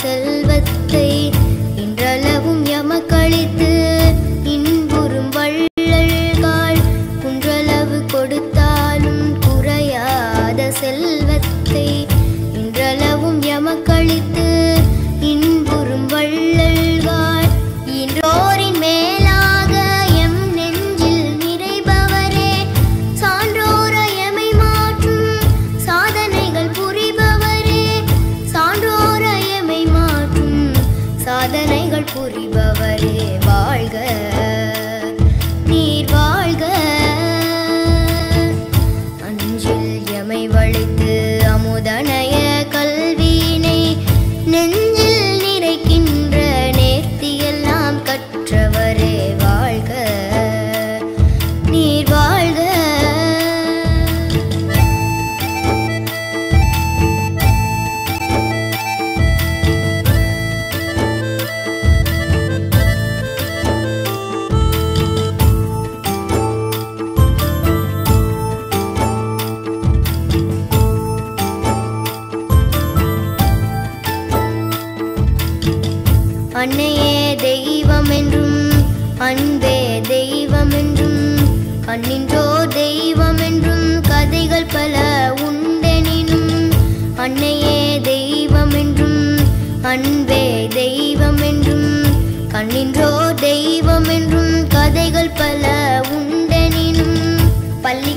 செல்வத்தை இன்றளவும் எமக்களித்து இன்புறும் வள்ளல்கள் குன்றளவு கொடுத்தாலும் குறையாத செல்வத்தை இன்றளவும் எமக்களித்து இன்புறும் வள்ளல்கள் இன்றோரின் மேலாக எம் நெஞ்சில் நிறைபவரே சான்றோர எமை மாற்றும் சாதனைகள் புரிபவரே சான்றோர எமை மாற்றும் சாதனைகள் புரிபவரே வாழ்க நீர் வாழ்க அஞ்சில் எமை வளைத்து அமுதனைய கல்வியினை நெஞ்சில் நிறைக்கின்ற நேர்த்தியெல்லாம் கற்றவரே வாழ்க நீர் வாழ்க அன்னையே தெய்வம் என்றும் அன்பே தெய்வம் என்றும் கண்ணின்றோ தெய்வம் என்றும் கதைகள் பல உண்டெனினும் அன்னையே தெய்வம் என்றும் அன்பே தெய்வம் என்றும் கண்ணின்றோ தெய்வம் என்றும் கதைகள் பல உண்டெனினும் பள்ளி